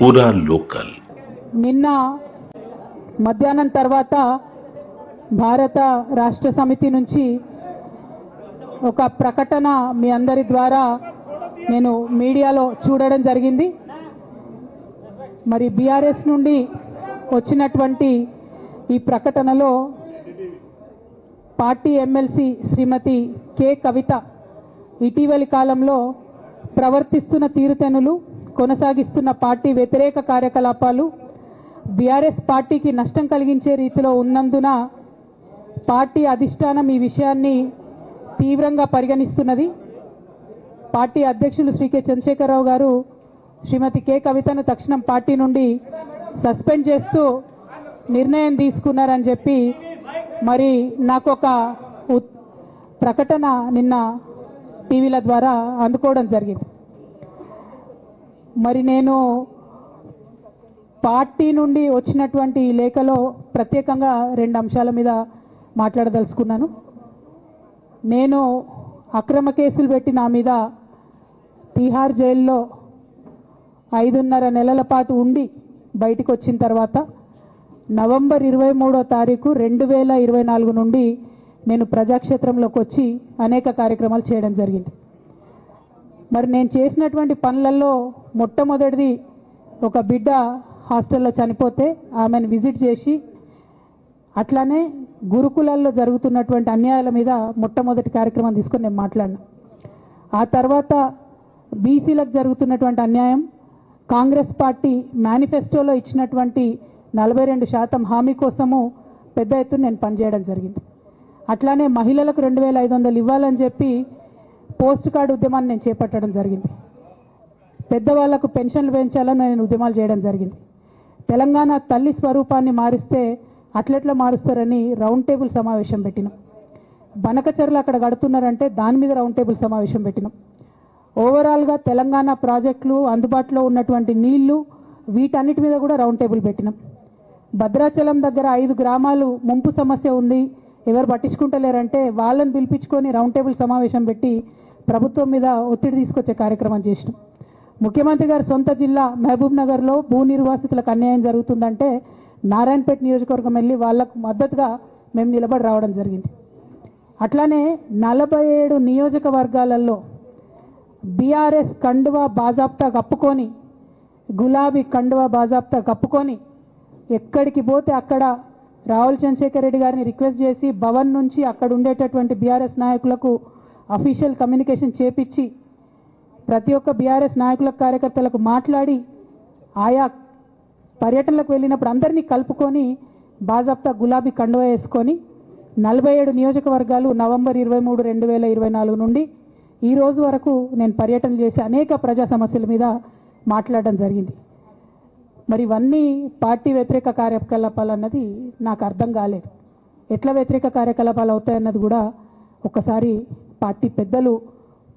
పూరా లోకల్. నిన్న మధ్యాహ్నం తర్వాత భారత రాష్ట్ర సమితి నుంచి ఒక ప్రకటన మీ అందరి ద్వారా నేను మీడియాలో చూడడం జరిగింది. మరి బీఆర్ఎస్ నుండి వచ్చినటువంటి ఈ ప్రకటనలో పార్టీ ఎమ్మెల్సీ శ్రీమతి కె కవిత ఇటీవలి కాలంలో ప్రవర్తిస్తున్న తీరుతెన్నులు, కొనసాగిస్తున్న పార్టీ వ్యతిరేక కార్యకలాపాలు బీఆర్ఎస్ పార్టీకి నష్టం కలిగించే రీతిలో ఉన్నందున పార్టీ అధిష్టానం ఈ విషయాన్ని తీవ్రంగా పరిగణిస్తున్నది. పార్టీ అధ్యక్షులు శ్రీ కె చంద్రశేఖరరావు గారు శ్రీమతి కె కవితను తక్షణం పార్టీ నుండి సస్పెండ్ చేస్తూ నిర్ణయం తీసుకున్నారని చెప్పి మరి నాకు ఒక ప్రకటన నిన్న టీవీల ద్వారా అందుకోవడం జరిగింది. మరి నేను పార్టీ నుండి వచ్చినటువంటి ఈ లేఖలో ప్రత్యేకంగా 2 అంశాల మీద మాట్లాడదలుచుకున్నాను. నేను అక్రమ కేసులు పెట్టి నా మీద తిహార్ జైల్లో 5.5 నెలల పాటు ఉండి బయటికి వచ్చిన తర్వాత నవంబర్ 23వ తారీఖు 2024 నుండి నేను ప్రజాక్షేత్రంలోకి వచ్చి అనేక కార్యక్రమాలు చేయడం జరిగింది. మరి నేను చేసినటువంటి పనులలో మొట్టమొదటిది ఒక బిడ్డ హాస్టల్లో చనిపోతే ఆమెను విజిట్ చేసి, అట్లానే గురుకులాల్లో జరుగుతున్నటువంటి అన్యాయాల మీద మొట్టమొదటి కార్యక్రమం తీసుకొని నేను మాట్లాడినా. ఆ తర్వాత బీసీలకు జరుగుతున్నటువంటి అన్యాయం, కాంగ్రెస్ పార్టీ మేనిఫెస్టోలో ఇచ్చినటువంటి 42% హామీ కోసము పెద్ద ఎత్తున నేను పనిచేయడం జరిగింది. అట్లానే మహిళలకు 2500 ఇవ్వాలని చెప్పి పోస్ట్ కార్డు ఉద్యమాన్ని నేను చేపట్టడం జరిగింది. పెద్దవాళ్లకు పెన్షన్లు పెంచాలని నేను ఉద్యమాలు చేయడం జరిగింది. తెలంగాణ తల్లి స్వరూపాన్ని మారిస్తే అట్లెట్లా మారుస్తారని రౌండ్ టేబుల్ సమావేశం పెట్టినాం. బనకచర్లు అక్కడ గడుతున్నారంటే దాని మీద రౌండ్ టేబుల్ సమావేశం పెట్టినాం. ఓవరాల్గా తెలంగాణ ప్రాజెక్టులు, అందుబాటులో ఉన్నటువంటి నీళ్లు, వీటన్నిటి మీద కూడా రౌండ్ టేబుల్ పెట్టినాం. భద్రాచలం దగ్గర 5 గ్రామాలు ముంపు సమస్య ఉంది, ఎవరు పట్టించుకుంటలేరంటే వాళ్ళని పిలిపించుకొని రౌండ్ టేబుల్ సమావేశం పెట్టి ప్రభుత్వం మీద ఒత్తిడి తీసుకొచ్చే కార్యక్రమం చేసినాం. ముఖ్యమంత్రి గారి సొంత జిల్లా మహబూబ్ నగర్లో భూ నిర్వాసితులకు అన్యాయం జరుగుతుందంటే నారాయణపేట నియోజకవర్గం వెళ్ళి వాళ్లకు మద్దతుగా మేము నిలబడి రావడం జరిగింది. అట్లానే 47 నియోజకవర్గాలలో బీఆర్ఎస్ కండువా బాజాప్తా కప్పుకొని, గులాబీ కండువా బాజాప్తా కప్పుకొని ఎక్కడికి పోతే అక్కడ రావుల చంద్రశేఖర్ రెడ్డి గారిని రిక్వెస్ట్ చేసి భవన్ నుంచి అక్కడ ఉండేటటువంటి బీఆర్ఎస్ నాయకులకు అఫీషియల్ కమ్యూనికేషన్ చేపించి ప్రతి ఒక్క బీఆర్ఎస్ నాయకులకు, కార్యకర్తలకు మాట్లాడి ఆయా పర్యటనలకు వెళ్ళినప్పుడు అందరినీ కలుపుకొని బాజాప్తా గులాబీ కండువా వేసుకొని 47 నియోజకవర్గాలు నవంబర్ 23, 2024 నుండి ఈ రోజు వరకు నేను పర్యటన చేసి అనేక ప్రజా సమస్యల మీద మాట్లాడడం జరిగింది. మరి ఇవన్నీ పార్టీ వ్యతిరేక కార్యకలాపాలు అన్నది నాకు అర్థం కాలేదు. ఎట్లా వ్యతిరేక కార్యకలాపాలు అవుతాయన్నది కూడా ఒకసారి పార్టీ పెద్దలు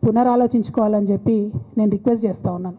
పునరాలోచించుకోవాలని చెప్పి నేను రిక్వెస్ట్ చేస్తూ ఉన్నాను.